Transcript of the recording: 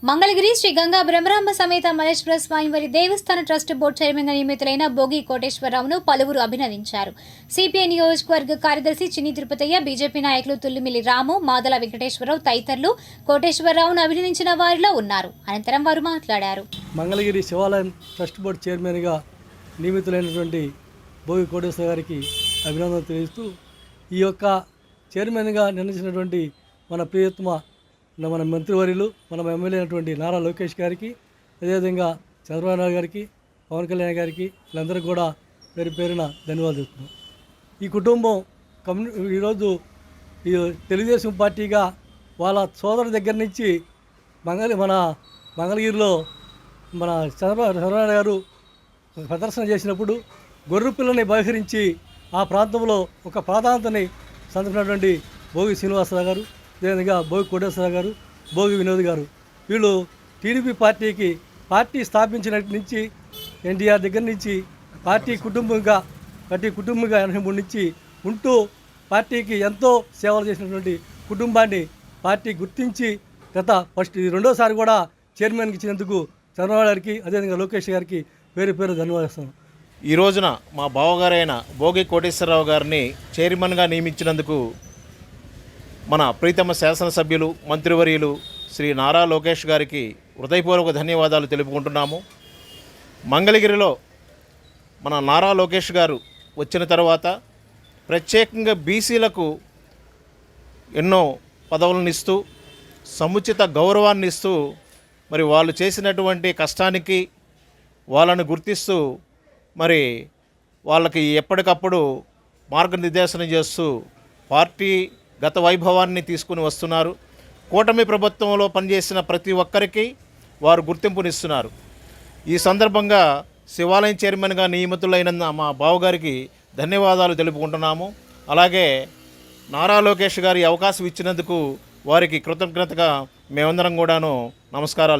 మంగళగిరి శ్రీ గంగా బ్రహ్మరాంబ సమేత మల్లేశ్వర స్వామివారి దేవస్థాన trust board చైర్మన్గా నియమితులైన భోగి కోటేశ్వరరావును పలువురు అభినందించారు. సిపిఐ నియోజకవర్గ కార్యదర్శి చిన్ని తిరుపతయ్య, బీజేపీ నాయకులు తుల్లిమిల్లి రాము, మాదల వెంకటేశ్వరరావు తదితరులు కోటేశ్వరరావును అభినందించిన వారిలో ఉన్నారు. అనంతరం వారు మాట్లాడారు. మంగళగిరి శివాలయం ట్రస్ట్ బోర్డు చైర్మన్గా నియమితులైనటువంటి భోగి కోటేశ్వర గారికి అభినందనలు తెలియజేస్తూ, ఈ యొక్క చైర్మన్గా నిర్ణయించినటువంటి మన ప్రియతమ మన మంత్రివర్యులు, మన ఎమ్మెల్యే అయినటువంటి నారా లోకేష్ గారికి, అదేవిధంగా చంద్రబాబు నాయుడు గారికి, పవన్ కళ్యాణ్ గారికి, వీళ్ళందరికీ కూడా పేరు పేరున ధన్యవాదాలు చెప్తున్నాం. ఈ కుటుంబం ఈరోజు ఈ తెలుగుదేశం పార్టీగా వాళ్ళ సోదరు దగ్గర నుంచి మన మంగళగిరిలో మన చంద్రబాబు నాయుడు గారు ప్రదర్శన చేసినప్పుడు గొర్రె పిల్లని బహిరించి ఆ ప్రాంతంలో ఒక ప్రాధాన్యతని సంతరించినటువంటి భోగి శ్రీనివాసరావు గారు, అదేవిధంగా భోగి కోటేశ్వరరావు గారు, భోగి వినోద్ గారు, వీళ్ళు టీడీపీ పార్టీ స్థాపించినట్టు నుంచి ఎన్టీఆర్ దగ్గర నుంచి పార్టీ కుటుంబంగా 83 నుంచి ఉంటూ పార్టీకి ఎంతో సేవలు చేసినటువంటి కుటుంబాన్ని పార్టీ గుర్తించి రెండోసారి కూడా చైర్మన్కి ఇచ్చినందుకు చంద్రబాబు గారికి, అదేవిధంగా లోకేష్ గారికి పేరు ధన్యవాదాలు. ఈ రోజున మా బావగారైన భోగి కోటేశ్వరరావు గారిని చైర్మన్గా నియమించినందుకు మన ప్రీతమ శాసనసభ్యులు, మంత్రివర్యులు శ్రీ నారా లోకేష్ గారికి హృదయపూర్వక ధన్యవాదాలు తెలుపుకుంటున్నాము. మంగళగిరిలో మన నారా లోకేష్ గారు వచ్చిన తర్వాత ప్రత్యేకంగా బీసీలకు ఎన్నో పదవులను ఇస్తూ, సముచిత గౌరవాన్ని ఇస్తూ, మరి వాళ్ళు చేసినటువంటి కష్టానికి వాళ్ళను గుర్తిస్తూ, మరి వాళ్ళకి ఎప్పటికప్పుడు మార్గనిర్దేశనం చేస్తూ పార్టీ గత వైభవాన్ని తీసుకుని వస్తున్నారు. కూటమి ప్రభుత్వంలో పనిచేసిన ప్రతి ఒక్కరికి వారు గుర్తింపునిస్తున్నారు. ఈ సందర్భంగా శివాలయం చైర్మన్గా నియమితులైన మా బావగారికి ధన్యవాదాలు తెలుపుకుంటున్నాము. అలాగే నారా లోకేష్ గారి అవకాశం ఇచ్చినందుకు వారికి కృతజ్ఞతగా మేమందరం కూడాను నమస్కారాలు